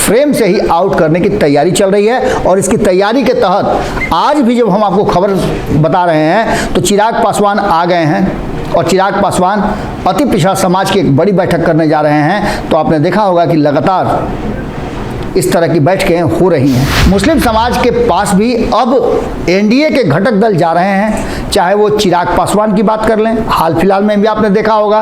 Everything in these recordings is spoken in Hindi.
फ्रेम से ही आउट करने की तैयारी चल रही है। और इसकी तैयारी के तहत आज भी जब हम आपको खबर बता रहे हैं तो चिराग पासवान आ गए हैं और चिराग पासवान अति पिछड़ा समाज की एक बड़ी बैठक करने जा रहे हैं। तो आपने देखा होगा कि लगातार इस तरह की बैठकें हो रही हैं। मुस्लिम समाज के पास भी अब एनडीए के घटक दल जा रहे हैं, चाहे वो चिराग पासवान की बात कर लें। हाल फिलहाल में भी आपने देखा होगा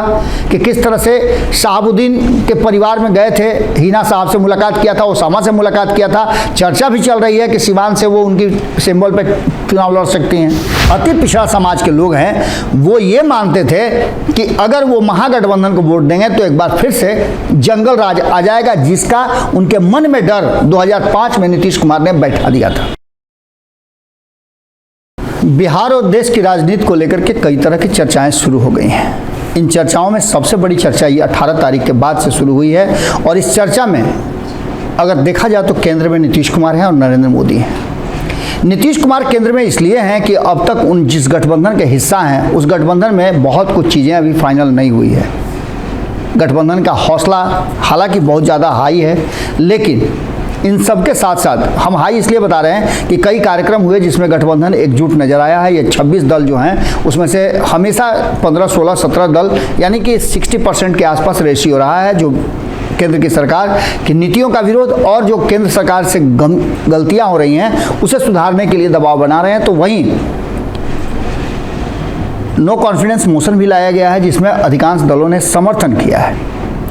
कि किस तरह से शहाबुद्दीन के परिवार में गए थे, हिना साहब से मुलाकात किया था, ओसामा से मुलाकात किया था। चर्चा भी चल रही है कि सिवान से वो उनकी सिंबल पर चुनाव लड़ सकती हैं। अति पिछड़ा समाज के लोग हैं, वो ये मानते थे कि अगर वो महागठबंधन को वोट देंगे तो एक बार फिर से जंगल राज आ जाएगा, जिसका उनके मन में डर 2005 में नीतीश कुमार ने बैठा दिया था। बिहार और देश की राजनीति को लेकर के कई तरह की चर्चाएं शुरू हो गई हैं। इन चर्चाओं में सबसे बड़ी चर्चा ये 18 तारीख के बाद से शुरू हुई है। और इस चर्चा में अगर देखा जाए तो केंद्र में नीतीश कुमार हैं और नरेंद्र मोदी हैं। नीतीश कुमार केंद्र में इसलिए हैं कि अब तक उन जिस गठबंधन के हिस्सा हैं उस गठबंधन में बहुत कुछ चीज़ें अभी फाइनल नहीं हुई है। गठबंधन का हौसला हालांकि बहुत ज़्यादा हाई है, लेकिन इन सब के साथ साथ हम हाई इसलिए बता रहे हैं कि कई कार्यक्रम हुए जिसमें गठबंधन एकजुट नज़र आया है। ये 26 दल जो हैं उसमें से हमेशा 15, 16, 17 दल यानी कि 60% के आसपास रेशियो रहा है, जो केंद्र की सरकार की नीतियों का विरोध और जो केंद्र सरकार से गलतियां हो रही हैं उसे सुधारने के लिए दबाव बना रहे हैं। तो वहीं नो कॉन्फिडेंस मोशन भी लाया गया है, जिसमें अधिकांश दलों ने समर्थन किया है,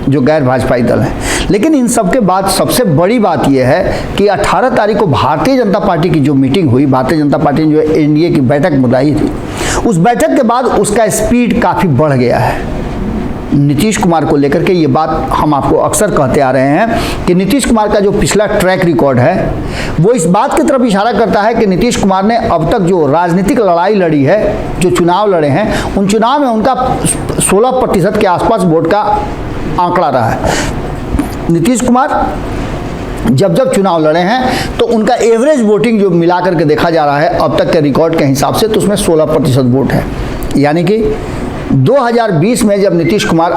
जो गैर भाजपाई दल हैं। लेकिन इन सब के बाद सबसे बड़ी बात यह है कि 18 तारीख को भारतीय जनता पार्टी की जो मीटिंग हुई, भारतीय जनता पार्टी ने जो एनडीए की बैठक बुलाई थी, उस बैठक के बाद उसका स्पीड काफ़ी बढ़ गया है। नीतीश कुमार को लेकर के ये बात हम आपको अक्सर कहते आ रहे हैं कि नीतीश कुमार का जो पिछला ट्रैक रिकॉर्ड है वो इस बात की तरफ इशारा करता है कि नीतीश कुमार ने अब तक जो राजनीतिक लड़ाई लड़ी है, जो चुनाव लड़े हैं, उन चुनाव में उनका 16% के आसपास वोट का आंकड़ा रहा है। नीतीश कुमार जब जब चुनाव लड़े हैं तो उनका एवरेज वोटिंग जो मिला करके देखा जा रहा है अब तक के रिकॉर्ड के हिसाब से, तो उसमें 16% वोट है। यानी कि 2020 में जब नीतीश कुमार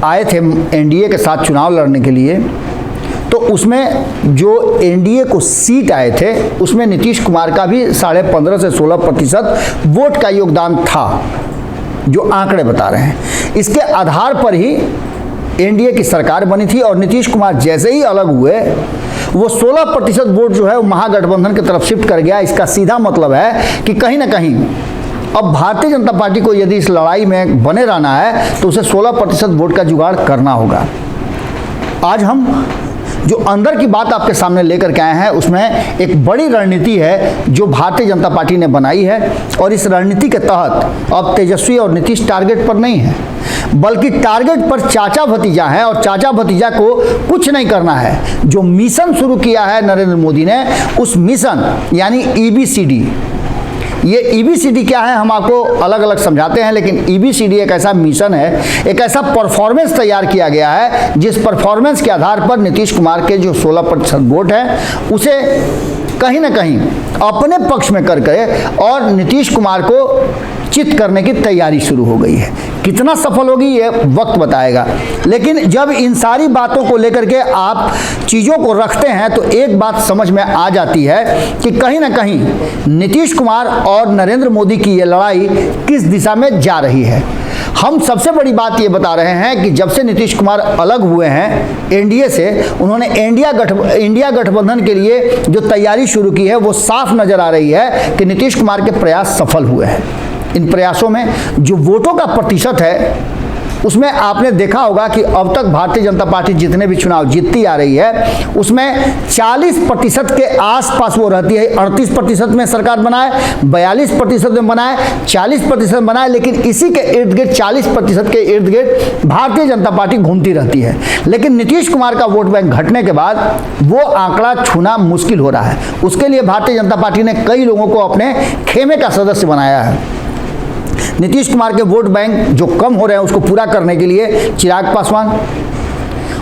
आए थे एनडीए के साथ चुनाव लड़ने के लिए, तो उसमें जो एनडीए को सीट आए थे उसमें नीतीश कुमार का भी 15.5 से 16% वोट का योगदान था, जो आंकड़े बता रहे हैं। इसके आधार पर ही एनडीए की सरकार बनी थी और नीतीश कुमार जैसे ही अलग हुए वो 16% वोट जो है वो महागठबंधन की तरफ शिफ्ट कर गया। इसका सीधा मतलब है कि कहीं ना कहीं अब भारतीय जनता पार्टी को यदि इस लड़ाई में बने रहना है तो उसे 16% वोट का जुगाड़ करना होगा। आज हम जो अंदर की बात आपके सामने लेकर के आए हैं उसमें एक बड़ी रणनीति है जो भारतीय जनता पार्टी ने बनाई है। और इस रणनीति के तहत अब तेजस्वी और नीतीश टारगेट पर नहीं है, बल्कि टारगेट पर चाचा भतीजा है। और चाचा भतीजा को कुछ नहीं करना है। जो मिशन शुरू किया है नरेंद्र मोदी ने, उस मिशन यानी EBCD, ये EBCD क्या है हम आपको अलग अलग समझाते हैं, लेकिन EBCD एक ऐसा मिशन है, एक ऐसा परफॉर्मेंस तैयार किया गया है जिस परफॉर्मेंस के आधार पर नीतीश कुमार के जो 16% वोट है उसे कहीं ना कहीं अपने पक्ष में करके और नीतीश कुमार को चित करने की तैयारी शुरू हो गई है। कितना सफल होगी ये वक्त बताएगा। लेकिन जब इन सारी बातों को लेकर के आप चीज़ों को रखते हैं तो एक बात समझ में आ जाती है कि कहीं ना कहीं नीतीश कुमार और नरेंद्र मोदी की ये लड़ाई किस दिशा में जा रही है। हम सबसे बड़ी बात ये बता रहे हैं कि जब से नीतीश कुमार अलग हुए हैं एनडीए से, उन्होंने इंडिया गठबंधन के लिए जो तैयारी शुरू की है वो साफ नज़र आ रही है कि नीतीश कुमार के प्रयास सफल हुए हैं। इन प्रयासों में जो वोटों का प्रतिशत है उसमें आपने देखा होगा कि अब तक भारतीय जनता पार्टी जितने भी चुनाव जीतती आ रही है उसमें 40% के आसपास वो रहती है। 38% में सरकार बनाए, 42% में बनाए, 40% बनाए, लेकिन इसी के इर्द गिर्द 40% के इर्द गिर्द भारतीय जनता पार्टी घूमती रहती है। लेकिन नीतीश कुमार का वोट बैंक घटने के बाद वो आंकड़ा छूना मुश्किल हो रहा है। उसके लिए भारतीय जनता पार्टी ने कई लोगों को अपने खेमे का सदस्य बनाया है। नीतीश कुमार के वोट बैंक जो कम हो रहे हैं उसको पूरा करने के लिए चिराग पासवान,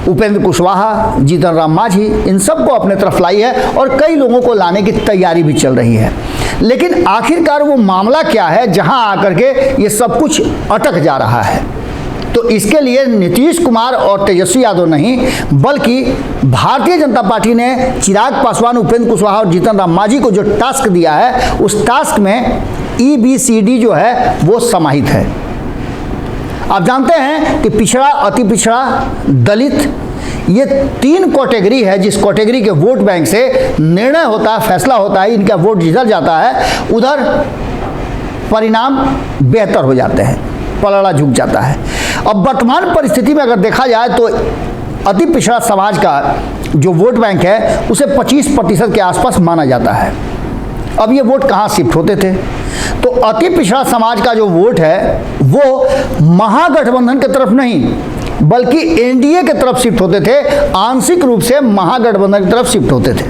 उपेंद्र कुशवाहा, जीतन राम मांझी, इन सबको अपने तरफ लाई है और कई लोगों को लाने की तैयारी भी चल रही है। लेकिन आखिरकार वो मामला क्या है जहां आकर के ये सब कुछ अटक जा रहा है? तो इसके लिए नीतीश कुमार और तेजस्वी यादव नहीं, बल्कि भारतीय जनता पार्टी ने चिराग पासवान, उपेंद्र कुशवाहा और जीतन राम मांझी को जो टास्क दिया है, उस टास्क में EBCD जो है वो समाहित है। आप जानते हैं कि पिछड़ा, अति पिछड़ा, दलित, ये 3 कैटेगरी है जिस कैटेगरी के वोट बैंक से निर्णय होता है, फैसला होता है, इनका वोट जिधर जाता है उधर परिणाम बेहतर हो जाते हैं, पलड़ा झुक जाता है। अब वर्तमान परिस्थिति में अगर देखा जाए तो अति पिछड़ा समाज का जो वोट बैंक है उसे 25% के आसपास माना जाता है। अब ये वोट कहाँ शिफ्ट होते थे? तो अति पिछड़ा समाज का जो वोट है वो महागठबंधन की तरफ नहीं, बल्कि एनडीए की तरफ शिफ्ट होते थे, आंशिक रूप से महागठबंधन की तरफ शिफ्ट होते थे।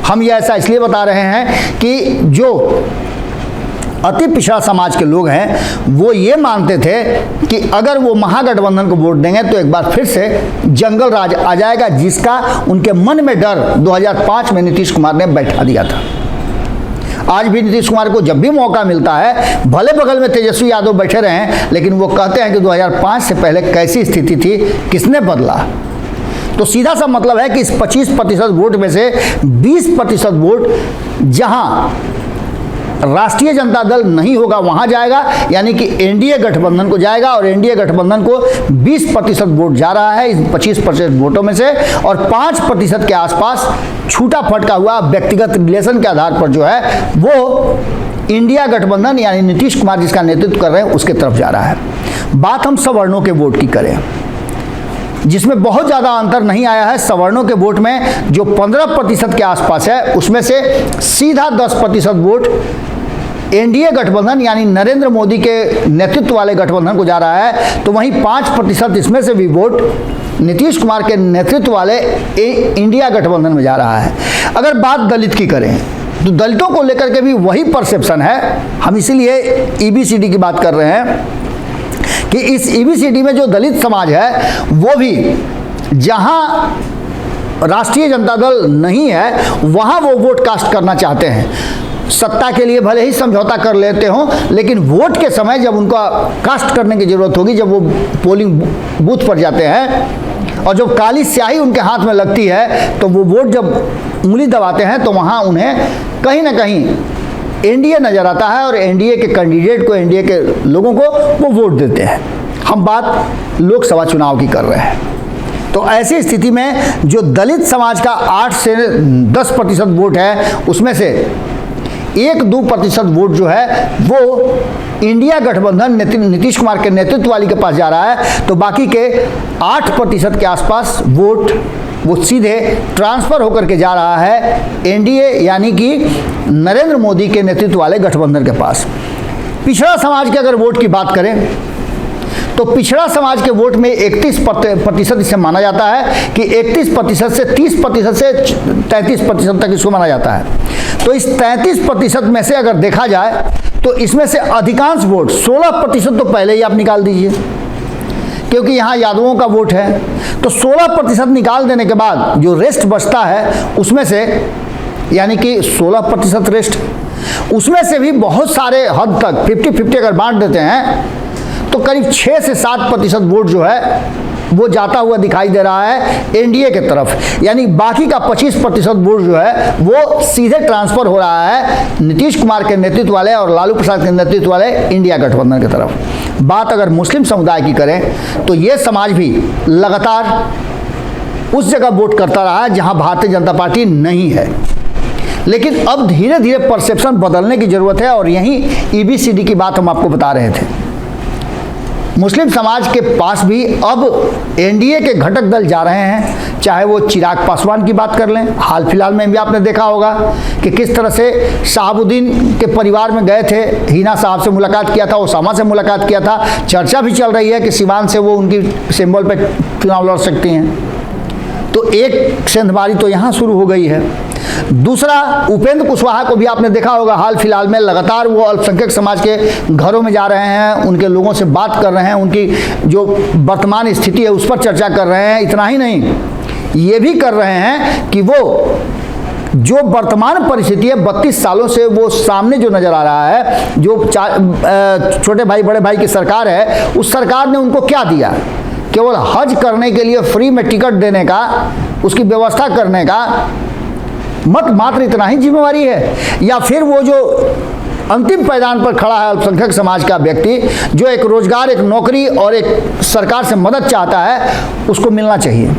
हम ये ऐसा इसलिए बता रहे हैं कि जो अति पिछड़ा समाज के लोग हैं वो ये मानते थे कि अगर वो महागठबंधन को वोट देंगे तो एक बार फिर से जंगल राज आ जाएगा, जिसका उनके मन में डर 2005 में नीतीश कुमार ने बैठा दिया था। आज भी नीतीश कुमार को जब भी मौका मिलता है, भले बगल में तेजस्वी यादव बैठे रहे, लेकिन वो कहते हैं कि 2005 से पहले कैसी स्थिति थी, किसने बदला। तो सीधा सा मतलब है कि इस 25% वोट में से 20% वोट जहां राष्ट्रीय जनता दल नहीं होगा वहां जाएगा, यानी कि एनडीए गठबंधन को जाएगा, और एनडीए गठबंधन को 20% वोट जा रहा है इस 25% वोटों में से, और 5% के आसपास छूटा फटका हुआ व्यक्तिगत रिलेशन के आधार पर जो है वो इंडिया गठबंधन यानी नीतीश कुमार जिसका नेतृत्व कर रहे हैं उसके तरफ जा रहा है। बात हम सवर्णों के वोट की करें, जिसमें बहुत ज़्यादा अंतर नहीं आया है। सवर्णों के वोट में जो 15% के आसपास है उसमें से सीधा 10% वोट एनडीए गठबंधन यानी नरेंद्र मोदी के नेतृत्व वाले गठबंधन को जा रहा है, तो वहीं 5% इसमें से भी वोट नीतीश कुमार के नेतृत्व वाले इंडिया गठबंधन में जा रहा है। अगर बात दलित की करें तो दलितों को लेकर के भी वही परसेप्शन है। हम इसीलिए EBCD की बात कर रहे हैं कि इस EBCD में जो दलित समाज है वो भी जहां राष्ट्रीय जनता दल नहीं है वहां वो वोट कास्ट करना चाहते हैं। सत्ता के लिए भले ही समझौता कर लेते हो, लेकिन वोट के समय जब उनका कास्ट करने की जरूरत होगी, जब वो पोलिंग बूथ पर जाते हैं और जब काली स्याही उनके हाथ में लगती है, तो वो वोट जब उंगली दबाते हैं तो वहाँ उन्हें कहीं ना कहीं एनडीए नज़र आता है और एनडीए के कैंडिडेट को, एनडीए के लोगों को वो वोट देते हैं। हम बात लोकसभा चुनाव की कर रहे हैं। तो ऐसी स्थिति में जो दलित समाज का 8 से 10% वोट है उसमें से 1-2% वोट जो है वो इंडिया गठबंधन नीतीश कुमार के नेतृत्व वाली के पास जा रहा है, तो बाकी के 8% के आसपास वोट वो सीधे ट्रांसफ़र होकर के जा रहा है एनडीए यानी कि नरेंद्र मोदी के नेतृत्व वाले गठबंधन के पास। पिछड़ा समाज के अगर वोट की बात करें तो पिछड़ा समाज के वोट में 31% इसे माना जाता है कि 31% से 30% से 33% तक इसको माना जाता है। तो इस 33% में से अगर देखा जाए तो इसमें से अधिकांश वोट 16% तो पहले ही आप निकाल दीजिए, क्योंकि यहाँ यादवों का वोट है। तो 16% निकाल देने के बाद जो रेस्ट बचता है उसमें से यानी कि 16% रेस्ट, उसमें से भी बहुत सारे हद तक 50-50 अगर बांट देते हैं तो करीब 6 से 7% वोट जो है वो जाता हुआ दिखाई दे रहा है एनडीए के तरफ, यानी बाकी का 25% वोट जो है वो सीधे ट्रांसफ़र हो रहा है नीतीश कुमार के नेतृत्व वाले और लालू प्रसाद के नेतृत्व वाले इंडिया गठबंधन की तरफ। बात अगर मुस्लिम समुदाय की करें तो ये समाज भी लगातार उस जगह वोट करता रहा है जहां भारतीय जनता पार्टी नहीं है, लेकिन अब धीरे धीरे परसेप्शन बदलने की ज़रूरत है और यहीं EBCD की बात हम आपको बता रहे थे। मुस्लिम समाज के पास भी अब एनडीए के घटक दल जा रहे हैं, चाहे वो चिराग पासवान की बात कर लें, हाल फिलहाल में भी आपने देखा होगा कि किस तरह से शहाबुद्दीन के परिवार में गए थे, हिना साहब से मुलाकात किया था, ओसामा से मुलाकात किया था। चर्चा भी चल रही है कि सिवान से वो उनकी सिंबल पे चुनाव लड़ सकती हैं। तो एक सेंधमारी तो यहाँ शुरू हो गई है। दूसरा, उपेंद्र कुशवाहा को भी आपने देखा होगा, हाल फिलहाल में लगातार वो अल्पसंख्यक समाज के घरों में जा रहे हैं, उनके लोगों से बात कर रहे हैं, उनकी जो वर्तमान स्थिति है उस पर चर्चा कर रहे हैं। इतना ही नहीं, ये भी कर रहे हैं कि वो जो वर्तमान परिस्थिति है 32 सालों से वो सामने जो नजर आ रहा है, जो छोटे भाई बड़े भाई की सरकार है, उस सरकार ने उनको क्या दिया? केवल हज करने के लिए फ्री में टिकट देने का, उसकी व्यवस्था करने का मात्र इतना ही जिम्मेवारी है? या फिर वो जो अंतिम पायदान पर खड़ा है अल्पसंख्यक समाज का व्यक्ति, जो एक रोजगार, एक नौकरी और एक सरकार से मदद चाहता है, उसको मिलना चाहिए।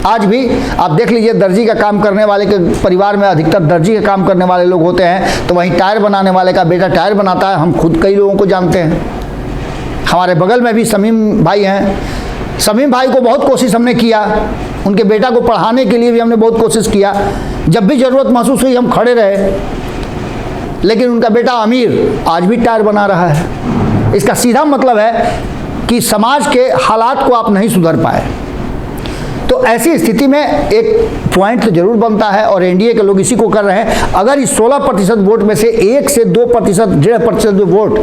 आज भी आप देख लीजिए, दर्जी का काम करने वाले के परिवार में अधिकतर दर्जी का काम करने वाले लोग होते हैं, तो वहीं टायर बनाने वाले का बेटा टायर बनाता है। हम खुद कई लोगों को जानते हैं। हमारे बगल में भी शमीम भाई हैं। शमीम भाई को बहुत कोशिश हमने किया, उनके बेटा को पढ़ाने के लिए भी हमने बहुत कोशिश किया। जब भी ज़रूरत महसूस हुई हम खड़े रहे, लेकिन उनका बेटा अमीर आज भी टायर बना रहा है। इसका सीधा मतलब है कि समाज के हालात को आप नहीं सुधार पाए। तो ऐसी स्थिति में एक पॉइंट तो जरूर बनता है, और एनडीए के लोग इसी को कर रहे हैं। अगर इस 16% वोट में से 1 से 2%, 1.5% वोट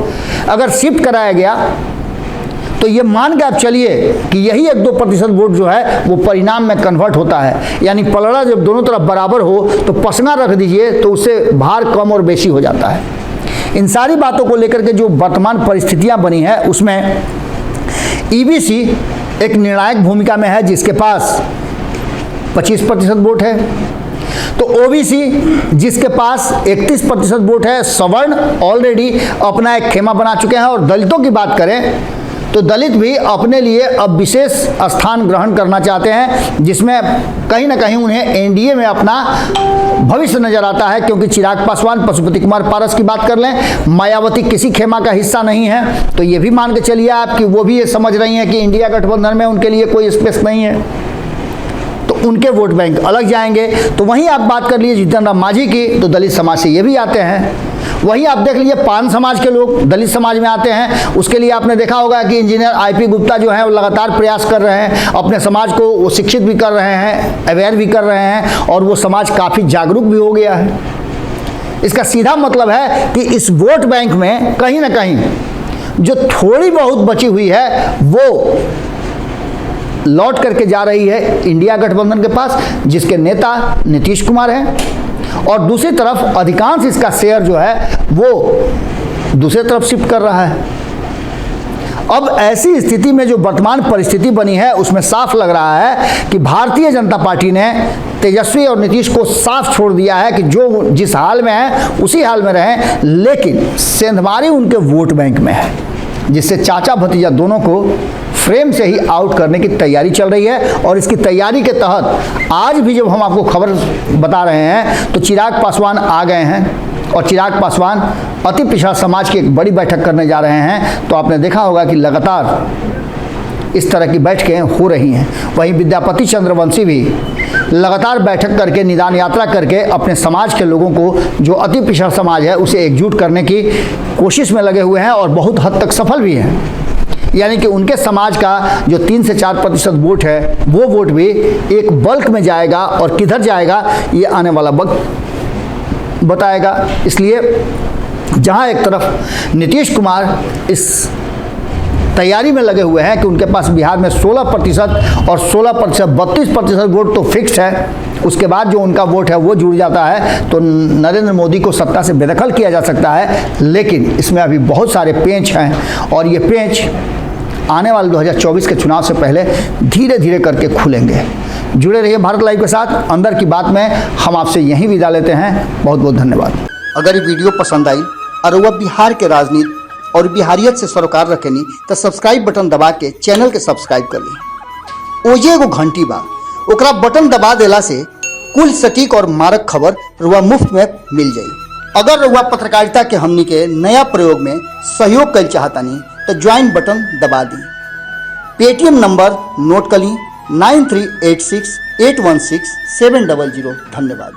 अगर शिफ्ट कराया गया, तो ये मान के आप चलिए कि यही 1-2% वोट जो है वो परिणाम में कन्वर्ट होता है। यानी पलड़ा जब दोनों तरफ बराबर हो तो पसंगा रख दीजिए, तो उससे भार कम और बेशी हो जाता है। इन सारी बातों को लेकर के जो वर्तमान परिस्थितियां बनी है, उसमें ईबीसी एक निर्णायक भूमिका में है, जिसके पास 25% वोट है। तो ओबीसी जिसके पास 31% वोट है, सवर्ण ऑलरेडी अपना एक खेमा बना चुके हैं। और दलितों की बात करें तो दलित भी अपने लिए अब विशेष स्थान ग्रहण करना चाहते हैं, जिसमें कहीं ना कहीं उन्हें एनडीए में अपना भविष्य नजर आता है। क्योंकि चिराग पासवान, पशुपति कुमार पारस की बात कर लें, मायावती किसी खेमा का हिस्सा नहीं है, तो ये भी मान के चलिए आप कि वो भी ये समझ रही हैं कि इंडिया गठबंधन में उनके लिए कोई स्पेस नहीं है, तो उनके वोट बैंक अलग जाएंगे। तो वहीं आप बात कर लीजिए जीतन राम मांझी की, तो दलित समाज से ये भी आते हैं। वहीं आप देख लीजिए पान समाज के लोग दलित समाज में आते हैं। उसके लिए आपने देखा होगा कि इंजीनियर आईपी गुप्ता जो है वो लगातार प्रयास कर रहे हैं, अपने समाज को वो शिक्षित भी कर रहे हैं, अवेयर भी कर रहे हैं, और वो समाज काफ़ी जागरूक भी हो गया है। इसका सीधा मतलब है कि इस वोट बैंक में कहीं ना कहीं जो थोड़ी बहुत बची हुई है वो लौट करके जा रही है इंडिया गठबंधन के पास, जिसके नेता नीतीश कुमार हैं, और दूसरी तरफ अधिकांश इसका शेयर जो है वो दूसरी तरफ शिफ्ट कर रहा है। अब ऐसी स्थिति में जो वर्तमान परिस्थिति बनी है, उसमें साफ लग रहा है कि भारतीय जनता पार्टी ने तेजस्वी और नीतीश को साफ छोड़ दिया है कि जो जिस हाल में है उसी हाल में रहें, लेकिन सेंधमारी उनके वोट बैंक में है, जिससे चाचा भतीजा दोनों को फ्रेम से ही आउट करने की तैयारी चल रही है। और इसकी तैयारी के तहत आज भी जब हम आपको खबर बता रहे हैं, तो चिराग पासवान आ गए हैं, और चिराग पासवान अति पिछड़ा समाज की एक बड़ी बैठक करने जा रहे हैं। तो आपने देखा होगा कि लगातार इस तरह की बैठकें हो रही हैं। वहीं विद्यापति चंद्रवंशी भी लगातार बैठक करके, निदान यात्रा करके अपने समाज के लोगों को, जो अति पिछड़ा समाज है, उसे एकजुट करने की कोशिश में लगे हुए हैं, और बहुत हद तक सफल भी हैं। यानी कि उनके समाज का जो 3 से 4% वोट है, वो वोट भी एक बल्क में जाएगा, और किधर जाएगा ये आने वाला वक्त बताएगा। इसलिए जहां एक तरफ नीतीश कुमार इस तैयारी में लगे हुए हैं कि उनके पास बिहार में 16% और 16%, 32% वोट तो फिक्स है, उसके बाद जो उनका वोट है वो जुड़ जाता है, तो नरेंद्र मोदी को सत्ता से बेदखल किया जा सकता है। लेकिन इसमें अभी बहुत सारे पेंच हैं, और ये पेंच आने वाले 2024 के चुनाव से पहले धीरे धीरे करके खुलेंगे। जुड़े रहिए भारत लाइव के साथ। अंदर की बात में हम आपसे यहीं विदा लेते हैं। बहुत बहुत धन्यवाद। अगर ये वीडियो पसंद आई और वह बिहार के राजनीति और बिहारियत से सरोकार रखेनी, तो सब्सक्राइब बटन दबा के चैनल के सब्सक्राइब कर ली। ओजे एगो घंटी बा, ओकरा बटन दबा देला से कुल सटीक और मारक खबर रुआ मुफ्त में मिल जाई। अगर रुआ पत्रकारिता के हमनी के नया प्रयोग में सहयोग कर चाहतानी, तो ज्वाइन बटन दबा दी। पेटीएम नंबर नोट कर ली 9386816700। धन्यवाद।